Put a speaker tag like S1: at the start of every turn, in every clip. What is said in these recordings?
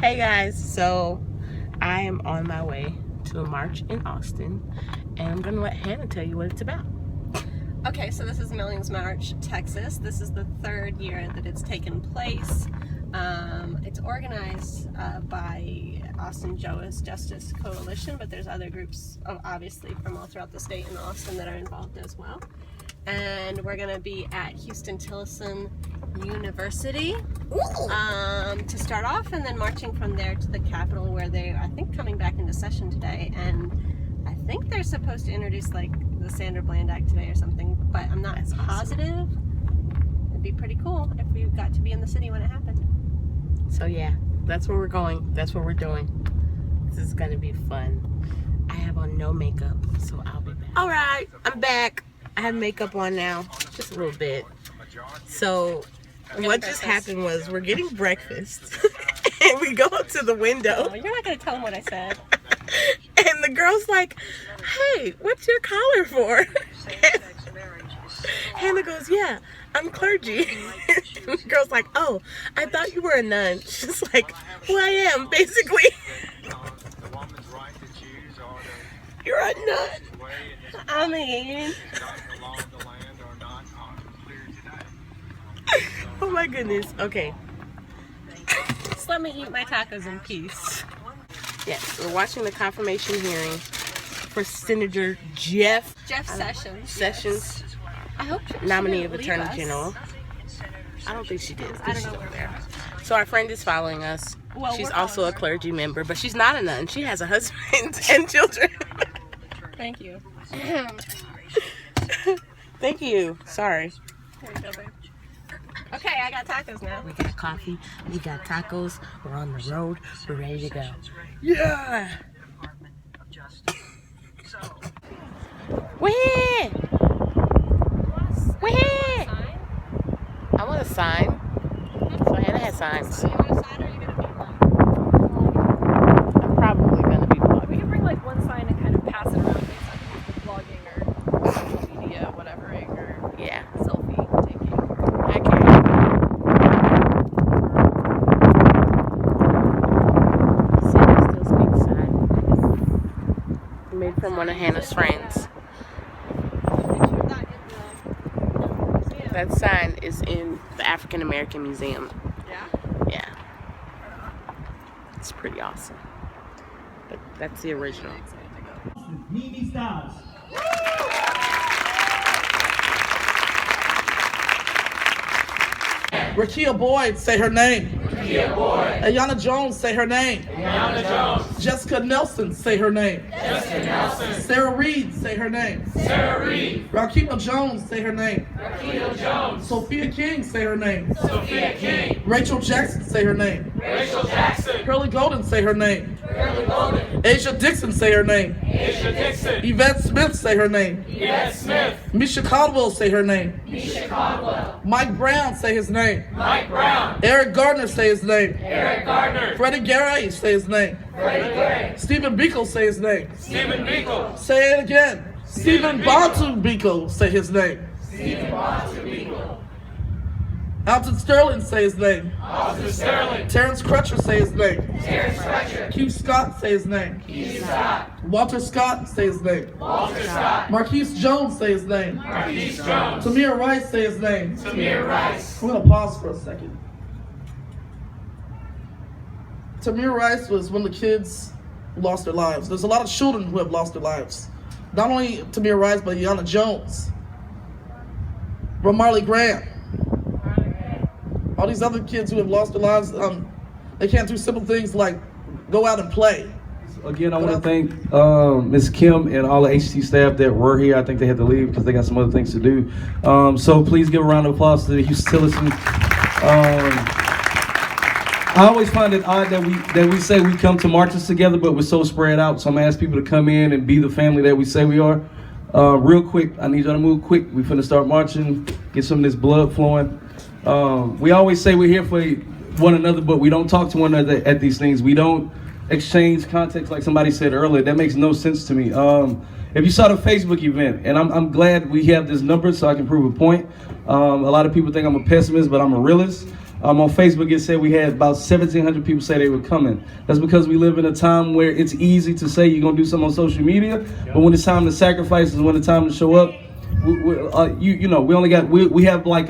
S1: Hey guys, so I am on my way to a march in Austin, and I'm gonna let Hannah tell you what it's about.
S2: Okay, so this is Millions March, Texas. This is the third year that it's taken place. It's organized by Austin Justice Coalition, but there's other groups, obviously, from all throughout the state and Austin that are involved as well. And we're going to be at Huston-Tillotson University to start off, and then marching from there to the Capitol, where they're, I think, coming back into session today. And I think they're supposed to introduce, like, the Sandra Bland Act today or something, but I'm not positive. It'd be pretty cool if we got to be in the city when it happened.
S1: So yeah, that's where we're going. That's what we're doing. This is gonna be fun. I have on no makeup, so I'll be back. All right, I'm back. I have makeup on now, just a little bit. So what just happened was we're getting breakfast, and we go up to the window.
S2: Oh, you're not gonna tell them what I said.
S1: And the girl's like, "Hey, what's your collar for?" Hannah goes, "Yeah, I'm clergy." And the girl's like, "Oh, I thought you were a nun." She's like, "Well, I am, basically." You're a nun.
S2: I mean,
S1: oh my goodness. Okay.
S2: just let me eat my tacos in peace.
S1: Yes, we're watching the confirmation hearing for Senator Jeff
S2: Sessions.
S1: Sessions,
S2: I hope she
S1: nominee
S2: didn't
S1: of
S2: leave
S1: Attorney
S2: us.
S1: General. I don't think she did.
S2: I don't
S1: She's
S2: know
S1: over
S2: where
S1: there. So our friend is following us.
S2: Well,
S1: She's
S2: we're
S1: also
S2: following
S1: a
S2: her.
S1: clergy member, but she's not a nun. She has a husband and children.
S2: Thank you.
S1: Thank you. Sorry.
S2: Here you go, babe. Okay, I got tacos now.
S1: We got coffee. We got tacos. We're on the road. We're ready to go. Yeah. Where? Where? I want a sign. So Hannah has signs.
S2: You want a sign or are you gonna be
S1: I'm probably gonna be
S3: We
S1: vlogging.
S3: can bring like one sign and kind of pass it around based on vlogging or social media, whatevering, or
S1: Yeah.
S3: selfie taking.
S1: I can. Santa still speaks sign. Made from one of Hannah's friends.
S2: picture of that in the museum?
S1: That sign is in the African American Museum.
S2: Yeah?
S1: Yeah. It's pretty awesome. But that's the original.
S4: Mimi Styles. Rakia Boyd, say her name. Rakia Boyd. Ayana Jones, say her name. Ayana Jones. Jessica Nelson, say her name. Jessica Nelson. Sarah Reed, say her name. Sarah Reed. Rakita Jones, say her name. Rakita Jones. Sophia King, say her name. Sophia King. Rachel Jackson, say her name. Rachel Jackson. Pearlie Golden, say her name. Pearlie Golden. Asia Dixon, say her name. Asia Dixon. Yvette Smith, say her name. Yvette Smith. Misha Caldwell, say her name. Misha Caldwell. Mike Brown, say his name. Mike Brown. Eric Gardner, say his name. Eric Gardner. Freddie Garay, say his name. Freddie Garay. Stephen Biko, say his name. Stephen Biko. Say it again. Stephen Bantu Biko, say his name. Stephen Bantu Biko. Alton Sterling, say his name. Alton Sterling. Terrence Crutcher, say his name. Terrence Crutcher. Q Scott, say his name. Q Scott. Walter Scott, say his name. Walter Scott. Marquise Jones, say his name. Marquise Jones. Tamir Rice, say his name. Tamir Rice. I'm gonna pause for a second. Tamir Rice was one of the kids who lost their lives. There's a lot of children who have lost their lives. Not only Tamir Rice, but Yana Jones. Romarley Graham. All these other kids who have lost their lives, they can't do simple things like go out and play.
S5: Again, I want to thank Ms. Kim and all the HT staff that were here. I think they had to leave because they got some other things to do. So please give a round of applause to the Huston-Tillotson. I always find it odd that we say we come to marches together, but we're so spread out. So I'm gonna ask people to come in and be the family that we say we are. Real quick, I need y'all to move quick. We finna start marching, get some of this blood flowing. We always say we're here for one another, but we don't talk to one another at these things. We don't exchange context like somebody said earlier. That makes no sense to me. If you saw the Facebook event, and I'm glad we have this number so I can prove a point. A lot of people think I'm a pessimist, but I'm a realist. On Facebook, it said we had about 1,700 people say they were coming. That's because we live in a time where it's easy to say you're going to do something on social media, but when it's time to sacrifice is when it's time to show up. We have like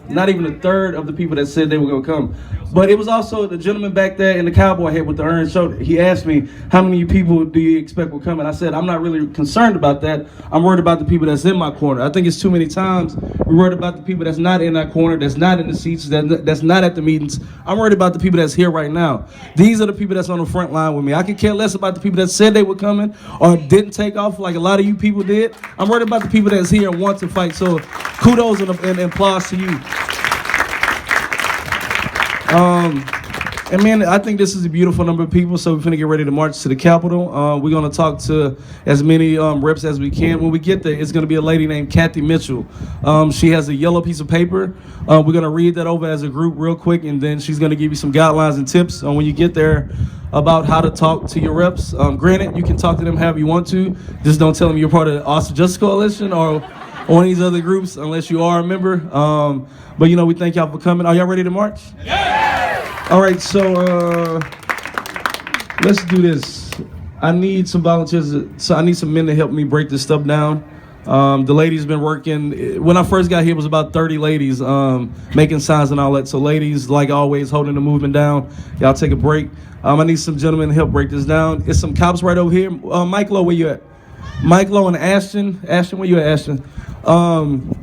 S5: not even a third of the people that said they were gonna come. But it was also the gentleman back there in the cowboy hat with the orange shoulder. He asked me, how many people do you expect will come? And I said, I'm not really concerned about that. I'm worried about the people that's in my corner. I think it's too many times we're worried about the people that's not in our corner, that's not in the seats, that's not at the meetings. I'm worried about the people that's here right now. These are the people that's on the front line with me. I could care less about the people that said they were coming or didn't take off like a lot of you people did. I'm worried about the people that's here and want to fight. So kudos and applause to you. And man, I think this is a beautiful number of people, so we're finna get ready to march to the Capitol. We're gonna talk to as many reps as we can. When we get there, it's gonna be a lady named Kathy Mitchell. She has a yellow piece of paper. We're gonna read that over as a group real quick, and then she's gonna give you some guidelines and tips on when you get there about how to talk to your reps. Granted, you can talk to them however you want to. Just don't tell them you're part of the Austin Justice Coalition or one of these other groups unless you are a member. But we thank y'all for coming. Are y'all ready to march? Yeah! All right, so let's do this. I need some volunteers. So I need some men to help me break this stuff down. The ladies been working. When I first got here, it was about 30 ladies making signs and all that. So ladies, like always, holding the movement down. Y'all take a break. I need some gentlemen to help break this down. It's some cops right over here. Mike Lowe, where you at? Mike Lowe and Ashton. Ashton, where you at, Ashton?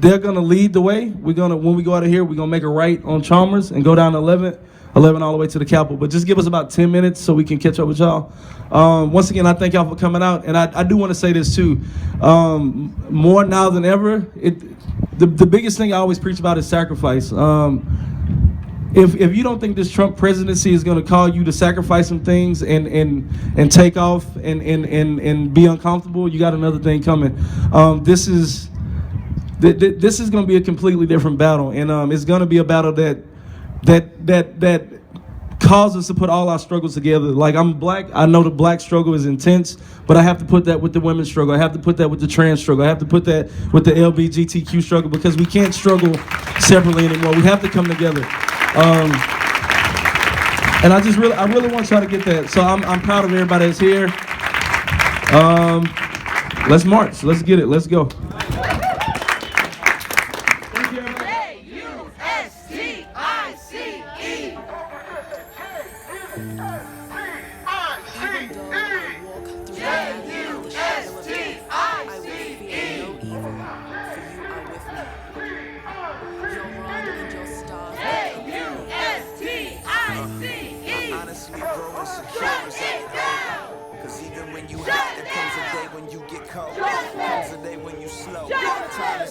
S5: They're gonna lead the way. When we go out of here, we're gonna make a right on Chalmers and go down to 11 all the way to the Capitol. But just give us about 10 minutes so we can catch up with y'all. Once again, I thank y'all for coming out. And I do want to say this too. More now than ever, the biggest thing I always preach about is sacrifice. If you don't think this Trump presidency is going to call you to sacrifice some things and take off and be uncomfortable, you got another thing coming. This is going to be a completely different battle, and it's going to be a battle that causes us to put all our struggles together. Like, I'm black, I know the black struggle is intense, but I have to put that with the women's struggle. I have to put that with the trans struggle. I have to put that with the LGBTQ struggle, because we can't struggle separately anymore. We have to come together. And I really want y'all to get that. So I'm proud of everybody that's here. Let's march. Let's get it. Let's go.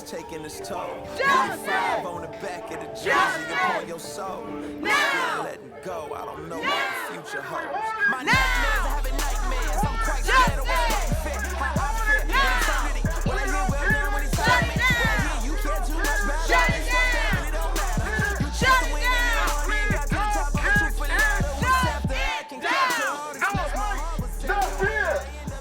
S6: Taking its toll. Five on the back of the jersey upon your soul. Now letting go. I don't know what the future holds. My nightmares are having nightmares. I'm quite scared of what's fit. How I fit in eternity. When I hear well done when it's time. You care too much about it. It don't matter. You choose to win and you don't even got to talk about the truth for the matter. What's after I can capture all this mess. My heart was set.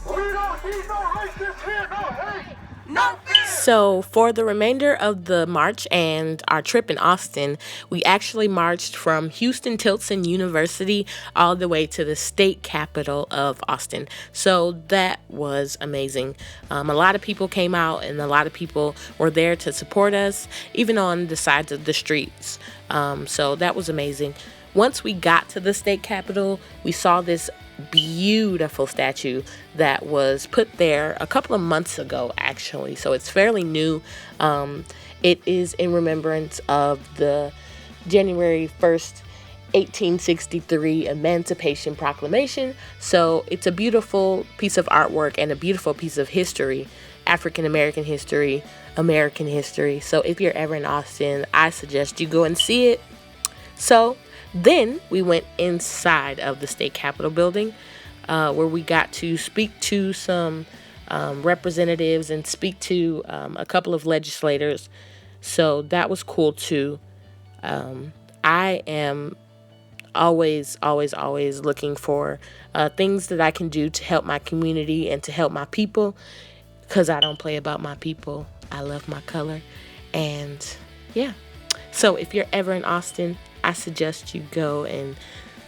S6: We don't need no racist here. No hate. No.
S1: So for the remainder of the march and our trip in Austin, we actually marched from Huston-Tillotson University all the way to the state capital of Austin. So that was amazing. A lot of people came out, and a lot of people were there to support us, even on the sides of the streets. So that was amazing. Once we got to the state capitol, we saw this beautiful statue that was put there a couple of months ago, actually. So it's fairly new. It is in remembrance of the January 1st, 1863 Emancipation Proclamation. So it's a beautiful piece of artwork and a beautiful piece of history, African American history, American history. So if you're ever in Austin, I suggest you go and see it. So then we went inside of the state capitol building, where we got to speak to some representatives and speak to a couple of legislators. So that was cool too. I am always looking for things that I can do to help my community and to help my people, because I don't play about my people. I love my color. And yeah. So if you're ever in Austin, I suggest you go and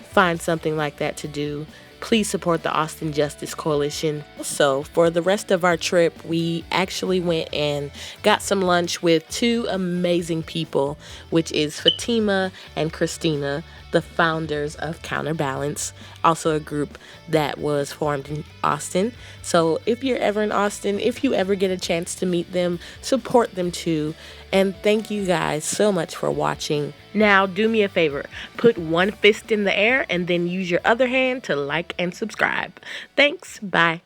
S1: find something like that to do. Please support the Austin Justice Coalition. So for the rest of our trip, we actually went and got some lunch with two amazing people, which is Fatima and Christina, the founders of Counterbalance, also a group that was formed in Austin. So if you're ever in Austin, if you ever get a chance to meet them, support them too. And thank you guys so much for watching. Now do me a favor, put one fist in the air and then use your other hand to like and subscribe. Thanks, bye.